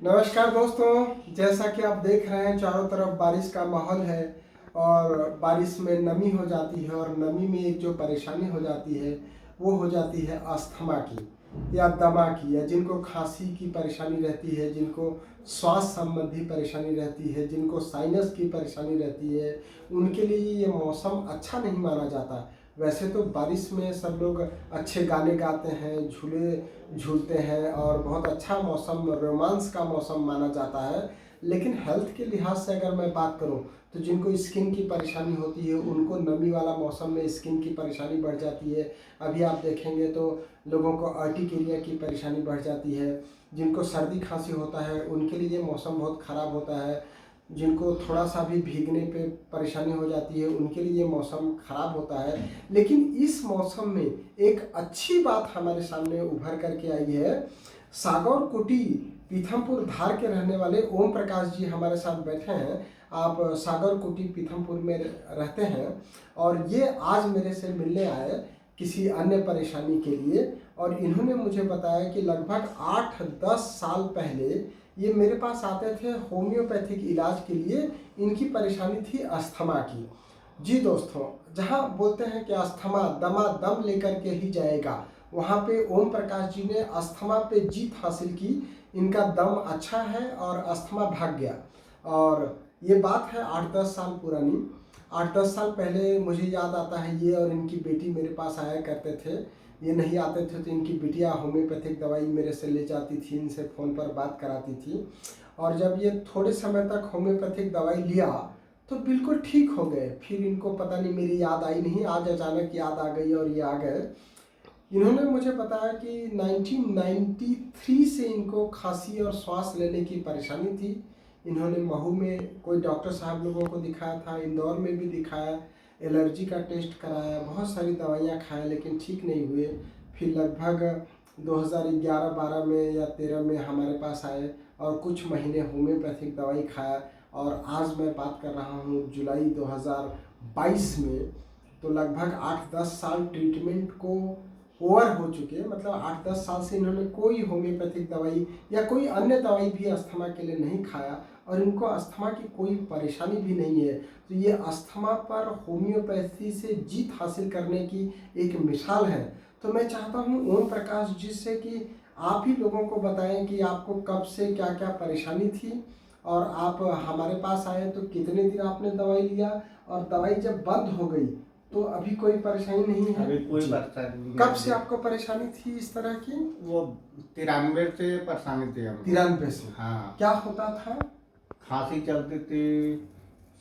नमस्कार दोस्तों, जैसा कि आप देख रहे हैं चारों तरफ बारिश का माहौल है और बारिश में नमी हो जाती है और नमी में एक जो परेशानी हो जाती है वो हो जाती है अस्थमा की या दमा की, या जिनको खांसी की परेशानी रहती है, जिनको श्वास संबंधी परेशानी रहती है, जिनको साइनस की परेशानी रहती है, उनके लिए ये मौसम अच्छा नहीं माना जाता। वैसे तो बारिश में सब लोग अच्छे गाने गाते हैं, झूले झूलते हैं और बहुत अच्छा मौसम, रोमांस का मौसम माना जाता है। लेकिन हेल्थ के लिहाज से अगर मैं बात करूं तो जिनको स्किन की परेशानी होती है उनको नमी वाला मौसम में स्किन की परेशानी बढ़ जाती है। अभी आप देखेंगे तो लोगों को अर्टिकेरिया की परेशानी बढ़ जाती है। जिनको सर्दी खांसी होता है उनके लिए मौसम बहुत ख़राब होता है। जिनको थोड़ा सा भी भीगने पे परेशानी हो जाती है उनके लिए मौसम ख़राब होता है। लेकिन इस मौसम में एक अच्छी बात हमारे सामने उभर करके आई है। सागौर कुटी पीथमपुर धार के रहने वाले ओम प्रकाश जी हमारे साथ बैठे हैं। आप सागर कुटी पीथमपुर में रहते हैं और ये आज मेरे से मिलने आए किसी अन्य परेशानी के लिए। और इन्होंने मुझे बताया कि लगभग 8-10 साल पहले ये मेरे पास आते थे होम्योपैथिक इलाज के लिए। इनकी परेशानी थी अस्थमा की। जी दोस्तों, जहाँ बोलते हैं कि अस्थमा दमा दम लेकर के ही जाएगा, वहाँ पे ओम प्रकाश जी ने अस्थमा पे जीत हासिल की। इनका दम अच्छा है और अस्थमा भाग गया। और ये बात है 8-10 साल पुरानी। 8-10 साल पहले मुझे याद आता है ये और इनकी बेटी मेरे पास आया करते थे। ये नहीं आते थे तो इनकी बिटिया होम्योपैथिक दवाई मेरे से ले जाती थी, इनसे फ़ोन पर बात कराती थी। और जब ये थोड़े समय तक होम्योपैथिक दवाई लिया तो बिल्कुल ठीक हो गए। फिर इनको पता नहीं मेरी याद आई नहीं, आज अचानक याद आ गई और ये आ गए। इन्होंने मुझे बताया कि 1993 से इनको खांसी और श्वास लेने की परेशानी थी। इन्होंने महू में कोई डॉक्टर साहब लोगों को दिखाया था, इंदौर में भी दिखाया, एलर्जी का टेस्ट कराया, बहुत सारी दवाइयाँ खाया लेकिन ठीक नहीं हुए। फिर लगभग 2011-12 में या 13 में हमारे पास आए और कुछ महीने होम्योपैथिक दवाई खाया। और आज मैं बात कर रहा हूँ जुलाई 2022 में। तो लगभग 8-10 साल ट्रीटमेंट को ओवर हो चुके, मतलब 8-10 साल से इन्होंने कोई होम्योपैथिक दवाई या कोई अन्य दवाई भी अस्थमा के लिए नहीं खाया और इनको अस्थमा की कोई परेशानी भी नहीं है। तो ये अस्थमा पर होम्योपैथी से जीत हासिल करने की एक मिसाल है। तो मैं चाहता हूँ ओम प्रकाश जी से कि आप ही लोगों को बताएं कि आपको कब से क्या क्या परेशानी थी और आप हमारे पास आए तो कितने दिन आपने दवाई लिया, और दवाई जब बंद हो गई तो अभी कोई परेशानी नहीं है? अभी कोई परेशानी नहीं कब है। से आपको परेशानी थी इस तरह की? वो 93 से परेशानी थी हमको। 93 से? हाँ, क्या होता था? खांसी चलती थी,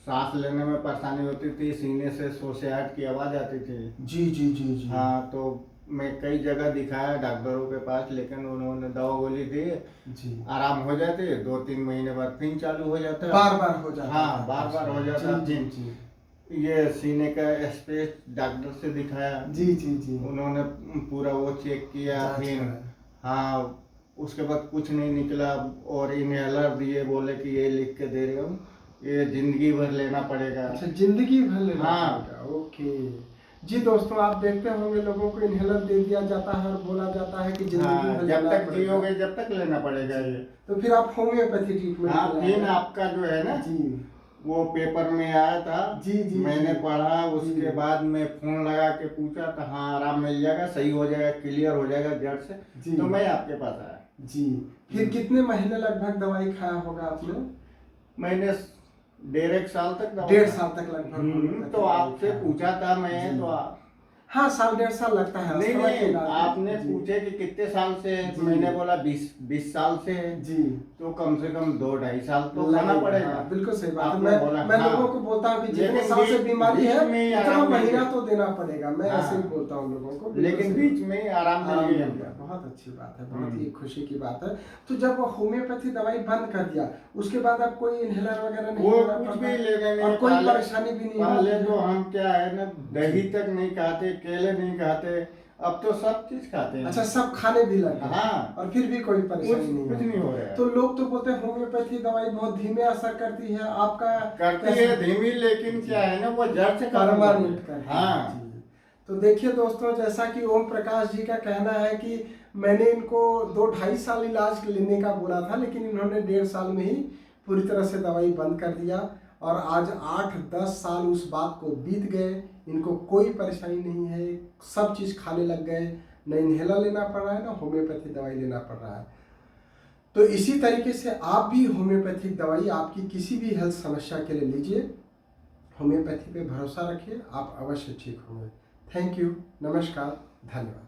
सांस लेने में परेशानी होती थी, सीने से सोसियाट की आवाज़ आती थी। जी जी जी जी। हाँ, तो मैं कई जगह दिखाया डॉक्टरों के पास, लेकिन उन्होंने दवा गोली दी, जी। आराम हो जाती, 2-3 महीने बाद फिर चालू हो जाता। बार बार हो जाता हाँ, था? बार बार हो जाता। जी जी जी ये सीने का स्पेस डॉक्टर से दिखाया, जी जी जी। उन्होंने पूरा वो चेक किया। जांच फिर कराया। हाँ, उसके बाद कुछ नहीं निकला और इनहेलर दिए, बोले कि ये लिख के दे रहे हूँ, ये जिंदगी भर लेना पड़ेगा। अच्छा, जिंदगी भर लेना हाँ। पड़ेगा। ओके। जी दोस्तों, आप देखते होंगे लोगों को इनहेलर दे दिया जाता है और बोला जाता है कि जिंदगी हाँ, भर जब लेना तक पड़ेगा। जियोगे जब तक लेना पड़ेगा ये। तो फिर आप होम्योपैथी ट्रीटमेंट हाँ, कराए? फिर आपका जो है ना, जी वो पेपर में आया था। जी जी मैंने जी। पढ़ा, उसके जी बाद में फोन लगा के पूछा तो हाँ, आराम मिल जाएगा, सही हो जाएगा, क्लियर हो जाएगा जड़ से। जी। तो मैं आपके पास आया। जी। फिर कितने महीने लगभग दवाई खाया होगा आपने? मैंने 1.5 साल तक दवा 1.5 साल तक लगभग। तो आपसे पूछा था मैं, जी। तो आप हाँ, साल 1.5 साल लगता है नहीं अस्थमा के नहीं, इलाज में। आपने जी। पूछे कि कितने साल से है, जी। मैंने बोला 20 साल से है। जी। तो कम से कम 2-2.5 साल तो खाना लगेगा, पड़ेगा। हाँ, बिल्कुल सही बात है। आपने बोला मैं हाँ। लोगों को बोलता हूँ कि जितने लेकिन साल से बीमारी बीच है में उतना आराम मिल महीना गया। तो देना पड़ेगा। मैं हाँ। ऐसे ही बोलता हूँ लोगों को। लेकिन बिल्कुल बीच में आराम आराम मिल मिल गया गया। हमको। बहुत अच्छी बात है, बहुत ही खुशी की बात है। तो जब होम्योपैथी दवाई बंद कर दिया उसके बाद अब कोई इनहेलर वगैरह नहीं वो लेना कुछ पड़ता भी लेना नहीं। और कोई पहले- परेशानी भी नहीं पहले होती तो है? हम क्या है ना, दही तक नहीं खाते, केले नहीं खाते, अब तो सब चीज खाते हैं। अच्छा, सब खाने भी लगे? हाँ। और फिर भी कोई कुछ परेशानी नहीं कुछ है? नहीं हो रहा है। तो लोग तो बोलते हैं होम्योपैथी दवाई बहुत धीमे असर करती है, आपका करती है धीमी, लेकिन क्या है ना, वो जड़ से काम परमानेंट करती करती है। है। हाँ। जी। तो देखिए दोस्तों, जैसा कि ओम प्रकाश जी का कहना है कि मैंने इनको 2-2.5 साल इलाज लेने का बोला था, लेकिन इन्होंने 1.5 साल में ही पूरी तरह से दवाई बंद कर दिया और आज 8-10 साल उस बात को बीत गए। इनको कोई परेशानी नहीं है, सब चीज़ खाने लग गए, न इन्हेलर लेना पड़ रहा है ना होम्योपैथिक दवाई लेना पड़ रहा है। तो इसी तरीके से आप भी होम्योपैथिक दवाई आपकी किसी भी हेल्थ समस्या के लिए लीजिए। होम्योपैथी पे भरोसा रखिए, आप अवश्य ठीक होंगे। थैंक यू, नमस्कार, धन्यवाद।